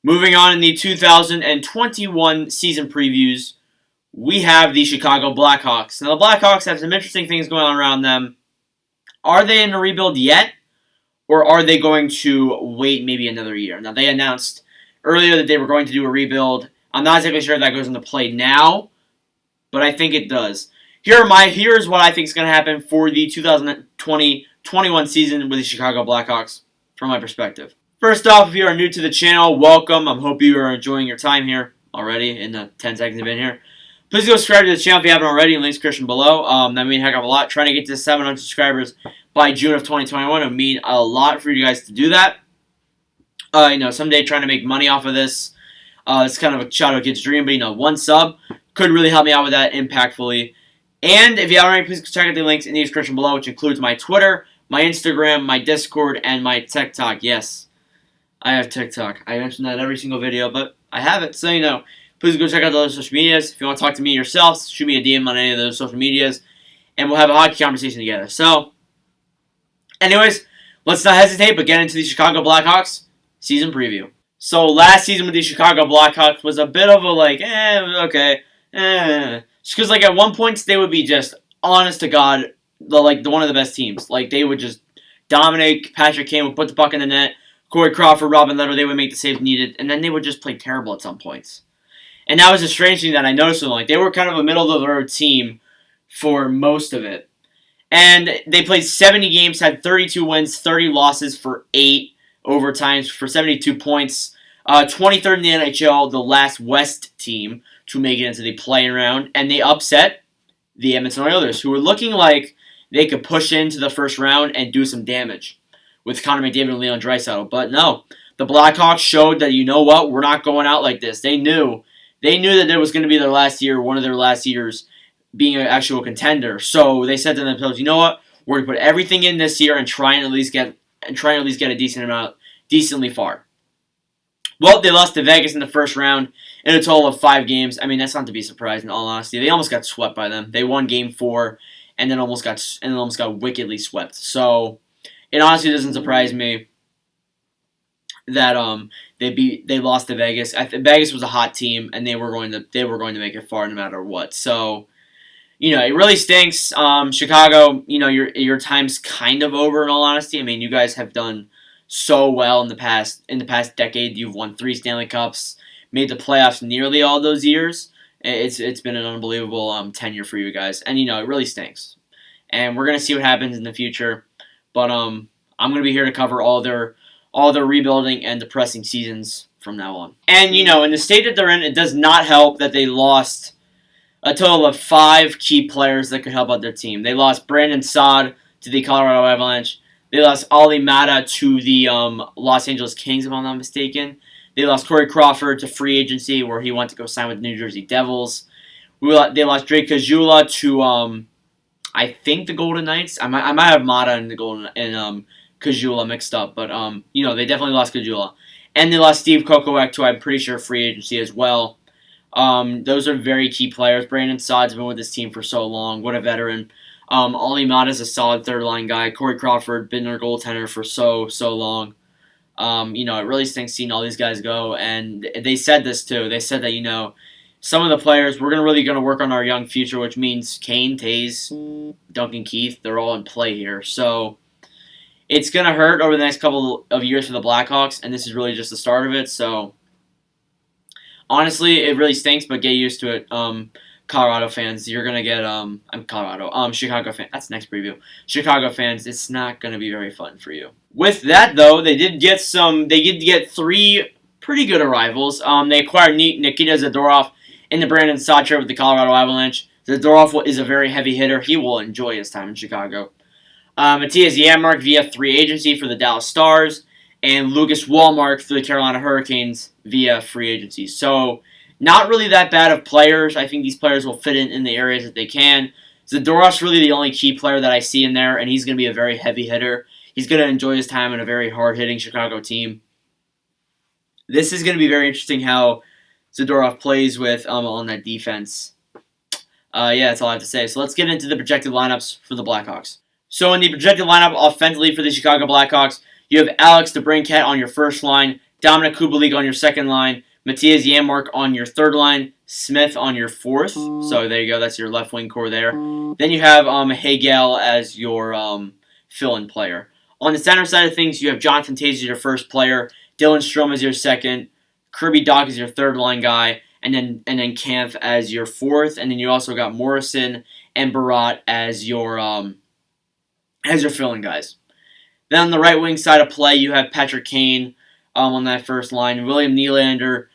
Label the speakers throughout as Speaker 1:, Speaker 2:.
Speaker 1: Moving on in the 2021 season previews, we have the Chicago Blackhawks. Now, the Blackhawks have some interesting things going on around them. Are they in a rebuild yet, or are they going to wait maybe another year? Now, they announced earlier that they were going to do a rebuild. I'm not exactly sure if that goes into play now, but I think it does. Here's what I think is going to happen for the 2020-21 season with the Chicago Blackhawks, from my perspective. First off, if you are new to the channel, welcome. I hope you are enjoying your time here already in the 10 seconds you've been here. Please go subscribe to the channel if you haven't already. Links description below. That would mean a heck of a lot. Trying to get to 700 subscribers by June of 2021 would mean a lot for you guys to do that. Someday trying to make money off of this. It's kind of a childhood kid's dream, but one sub could really help me out with that impactfully. And if you haven't already, please check out the links in the description below, which includes my Twitter, my Instagram, my Discord, and my TikTok. Yes, I have TikTok. I mention that in every single video, but I have it, so Please go check out the other social medias. If you want to talk to me yourself, shoot me a DM on any of those social medias, and we'll have a hockey conversation together. So, anyways, let's not hesitate, but get into the Chicago Blackhawks season preview. So, last season with the Chicago Blackhawks was a bit of a, okay. Just because, at one point, they would be just, honest to God, one of the best teams. They would just dominate. Patrick Kane would put the puck in the net. Corey Crawford, Robin Lehner, they would make the saves needed, and then they would just play terrible at some points. And that was a strange thing that I noticed with them. They were kind of a middle-of-the-road team for most of it. And they played 70 games, had 32 wins, 30 losses for 8 overtimes for 72 points. 23rd in the NHL, the last West team to make it into the play-in round. And they upset the Edmonton Oilers, who were looking like they could push into the first round and do some damage with Connor McDavid and Leon Draisaitl. But no, the Blackhawks showed that, we're not going out like this. They knew that it was going to be their last year, one of their last years being an actual contender. So they said to themselves, you know what? We're going to put everything in this year and try and at least get a decent amount, decently far. Well, they lost to Vegas in the first round in a total of 5 games. I mean, that's not to be surprised in all honesty. They almost got swept by them. They won Game 4 and then almost got wickedly swept. So it honestly doesn't surprise me that they lost to Vegas. Vegas was a hot team, and they were going to make it far no matter what. So, it really stinks. Chicago, your time's kind of over in all honesty. I mean, you guys have done so well in the past decade. You've won 3 Stanley Cups, made the playoffs nearly all those years. It's been an unbelievable tenure for you guys, and it really stinks. And we're gonna see what happens in the future, but I'm gonna be here to cover all their rebuilding and depressing seasons from now on. And, in the state that they're in, it does not help that they lost a total of 5 key players that could help out their team. They lost Brandon Saad to the Colorado Avalanche. They lost Ali Mata to the Los Angeles Kings, if I'm not mistaken. They lost Corey Crawford to free agency, where he went to go sign with the New Jersey Devils. They lost Drake Caggiula to, I think, the Golden Knights. I might have Mata and the Golden Caggiula mixed up, but they definitely lost Caggiula. And they lost Steve Kokowiak to, I'm pretty sure, free agency as well. Those are very key players. Brandon Saad's been with this team for so long. What a veteran. Ali Mata's a solid third-line guy. Corey Crawford, been their goaltender for so long. It really stinks seeing all these guys go. And they said this, too. They said that, some of the players, we're really going to work on our young future, which means Kane, Taze, Duncan Keith, they're all in play here. So it's going to hurt over the next couple of years for the Blackhawks, and this is really just the start of it. So, honestly, it really stinks, but get used to it. Colorado fans, you're going to get, Chicago fans, that's next preview. Chicago fans, it's not going to be very fun for you. With that, though, they did get 3 pretty good arrivals. They acquired Nikita Zadorov in the Brandon Saad trade with the Colorado Avalanche. Zadorov is a very heavy hitter. He will enjoy his time in Chicago. Matthias Janmark via free agency for the Dallas Stars, and Lucas Wallmark for the Carolina Hurricanes via free agency. So, not really that bad of players. I think these players will fit in the areas that they can. Zadorov's really the only key player that I see in there, and he's going to be a very heavy hitter. He's going to enjoy his time in a very hard-hitting Chicago team. This is going to be very interesting how Zadorov plays with on that defense. That's all I have to say. So let's get into the projected lineups for the Blackhawks. So in the projected lineup offensively for the Chicago Blackhawks, you have Alex DeBrincat on your first line, Dominic Kubalik on your second line, Matthias Janmark on your third line, Smith on your fourth. So there you go. That's your left wing core there. Then you have Hagel as your fill-in player. On the center side of things, you have Jonathan Toews as your first player, Dylan Strome as your second, Kirby Dach as your third line guy, and then Kampf as your fourth, and then you also got Morrison and Barat as your fill-in guys. Then on the right wing side of play, you have Patrick Kane on that first line, William Nylander,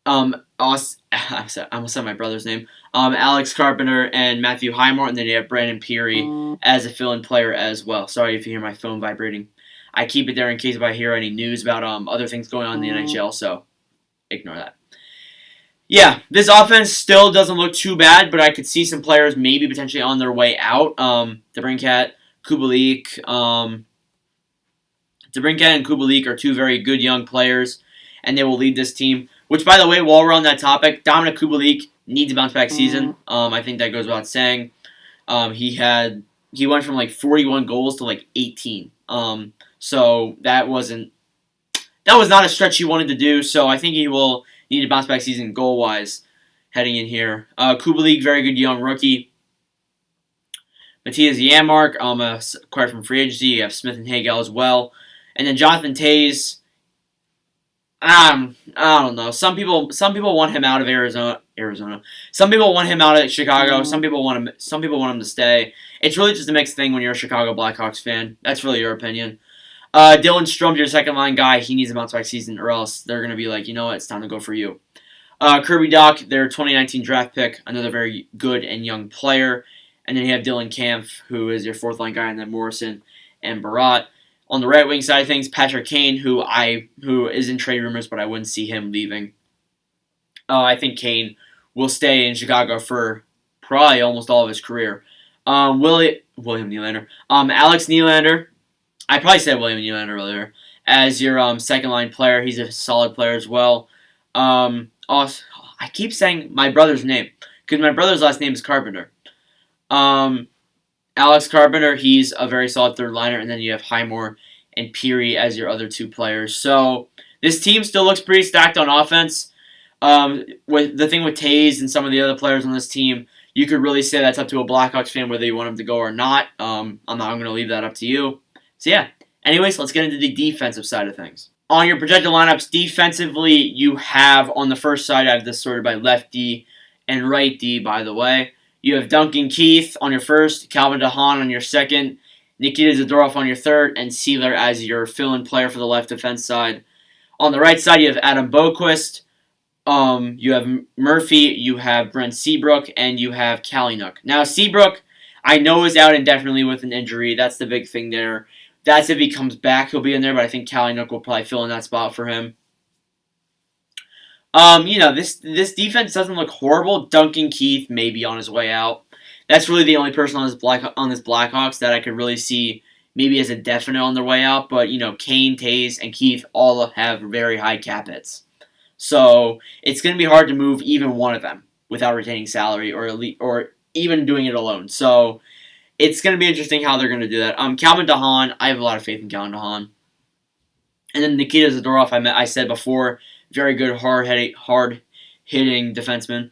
Speaker 1: I almost said my brother's name, Alex Carpenter, and Matthew Highmore, and then you have Brandon Peary as a fill-in player as well. Sorry if you hear my phone vibrating. I keep it there in case if I hear any news about other things going on in the NHL, so ignore that. Yeah, this offense still doesn't look too bad, but I could see some players maybe potentially on their way out. DeBrincat, Kubalik. DeBrincat and Kubalik are two very good young players, and they will lead this team. Which, by the way, while we're on that topic, Dominic Kubalik needs a bounce-back season. I think that goes without saying. He went from like 41 goals to like 18. So that was not a stretch he wanted to do. So I think he will need a bounce-back season goal-wise heading in here. Kubalik, very good young rookie. Matthias Janmark, acquired from free agency. You have Smith and Hagel as well. And then Jonathan Toews, I don't know. Some people want him out of Arizona. Some people want him out of Chicago. Some people want him to stay. It's really just a mixed thing when you're a Chicago Blackhawks fan. That's really your opinion. Dylan Strome, your second line guy, he needs a bounce back season, or else they're gonna be like, you know what, it's time to go for you. Kirby Dach, their 2019 draft pick, another very good and young player. And then you have Dylan Kampf, who is your fourth line guy, and then Morrison and Barat. On the right wing side of things, Patrick Kane, who is in trade rumors, but I wouldn't see him leaving. I think Kane will stay in Chicago for probably almost all of his career. William Nylander. Alex Nylander. I probably said William Nylander earlier. As your second line player. He's a solid player as well. Also, I keep saying my brother's name, because my brother's last name is Carpenter. Alex Carpenter, he's a very solid third liner, and then you have Highmore and Peary as your other two players. So this team still looks pretty stacked on offense. With the thing with Toews and some of the other players on this team, you could really say that's up to a Blackhawks fan whether you want him to go or not. I'm going to leave that up to you. So yeah. Anyways, let's get into the defensive side of things. On your projected lineups, defensively, you have on the first side, I have this sorted by left D and right D, by the way. You have Duncan Keith on your first, Calvin DeHaan on your second, Nikita Zadorov on your third, and Sealer as your fill-in player for the left defense side. On the right side, you have Adam Beauquist, you have Murphy, you have Brent Seabrook, and you have Kalynuk. Now, Seabrook, I know, is out indefinitely with an injury. That's the big thing there. That's if he comes back, he'll be in there, but I think Kalynuk will probably fill in that spot for him. This defense doesn't look horrible. Duncan Keith may be on his way out. That's really the only person on this Blackhawks that I could really see maybe as a definite on their way out. But Kane, Toews, and Keith all have very high cap hits, so it's going to be hard to move even one of them without retaining salary or even doing it alone. So it's going to be interesting how they're going to do that. Calvin DeHaan, I have a lot of faith in Calvin DeHaan, and then Nikita Zadorov. I said before. Very good, hard-hitting defenseman.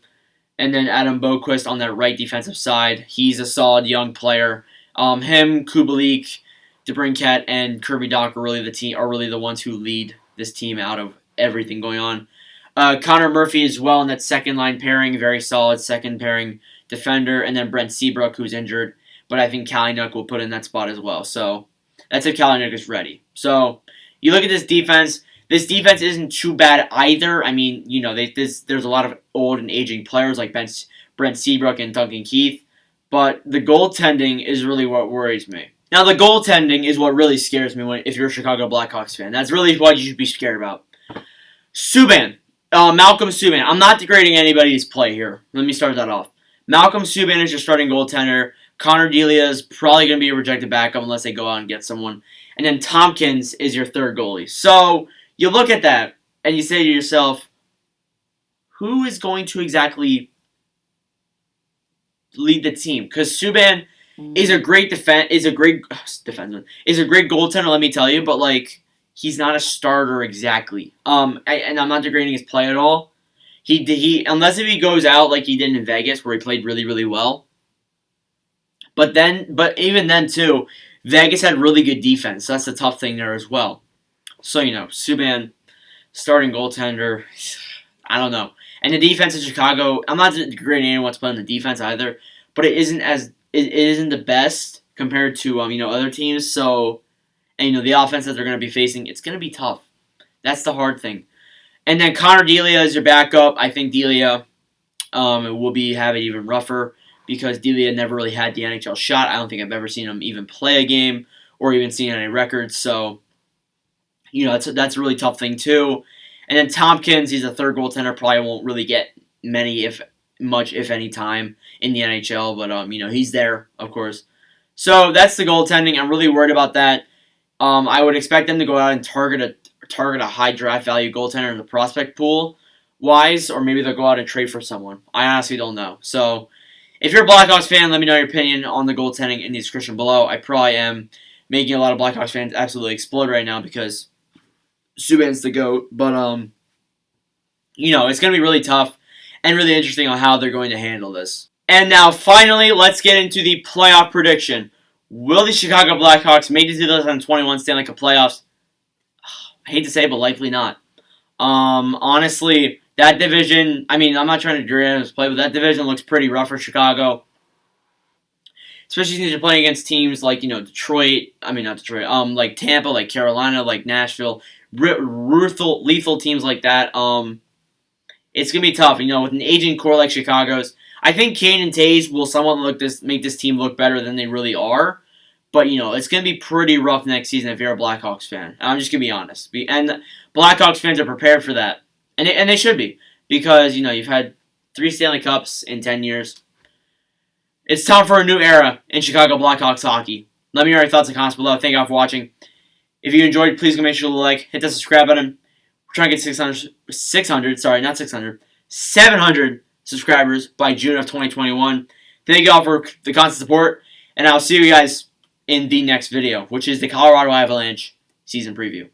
Speaker 1: And then Adam Beauquist on that right defensive side. He's a solid young player. Him, Kubalik, DeBrincat, and Kirby Dach are really the ones who lead this team out of everything going on. Connor Murphy as well in that second-line pairing. Very solid second-pairing defender. And then Brent Seabrook, who's injured. But I think Kalynuk will put in that spot as well. So that's if Kalynuk is ready. So you look at this defense. This defense isn't too bad either. I mean, there's a lot of old and aging players like Brent Seabrook and Duncan Keith. But the goaltending is really what worries me. Now, the goaltending is what really scares me if you're a Chicago Blackhawks fan. That's really what you should be scared about. Subban. Malcolm Subban. I'm not degrading anybody's play here. Let me start that off. Malcolm Subban is your starting goaltender. Connor Delia is probably going to be a rejected backup unless they go out and get someone. And then Tompkins is your third goalie. So you look at that, and you say to yourself, who is going to exactly lead the team? Because Subban is a great defenseman, is a great goaltender, let me tell you, but, he's not a starter exactly. And I'm not degrading his play at all. He unless if he goes out like he did in Vegas where he played really, really well. But even then too, Vegas had really good defense. So that's the tough thing there as well. So, Subban, starting goaltender, I don't know. And the defense in Chicago, I'm not degrading anyone to play on the defense either, but it isn't the best compared to other teams. So, and the offense that they're going to be facing, it's going to be tough. That's the hard thing. And then Connor Delia is your backup. I think Delia will have it even rougher because Delia never really had the NHL shot. I don't think I've ever seen him even play a game or even seen any records. So, that's a really tough thing too. And then Tompkins, he's a third goaltender, probably won't really get many, if any, time in the NHL. But he's there, of course. So that's the goaltending. I'm really worried about that. I would expect them to go out and target a high draft value goaltender in the prospect pool wise, or maybe they'll go out and trade for someone. I honestly don't know. So if you're a Blackhawks fan, let me know your opinion on the goaltending in the description below. I probably am making a lot of Blackhawks fans absolutely explode right now because Subban's the GOAT. But it's going to be really tough and really interesting on how they're going to handle this. And now finally, let's get into the playoff prediction. Will the Chicago Blackhawks make the 2021 Stanley Cup playoffs? I hate to say it, but likely not. Honestly, that division, I'm not trying to degrade his play, but that division looks pretty rough for Chicago. Especially since you're playing against teams like, like Tampa, like Carolina, like Nashville, lethal teams like that. It's going to be tough, with an aging core like Chicago's. I think Kane and Taves will somewhat make this team look better than they really are. But, it's going to be pretty rough next season if you're a Blackhawks fan. I'm just going to be honest. And Blackhawks fans are prepared for that. And they should be. Because, you've had 3 Stanley Cups in 10 years. It's time for a new era in Chicago Blackhawks hockey. Let me know your thoughts and comments below. Thank you all for watching. If you enjoyed, please make sure to like, hit the subscribe button. We're trying to get 700 subscribers by June of 2021. Thank you all for the constant support. And I'll see you guys in the next video, which is the Colorado Avalanche season preview.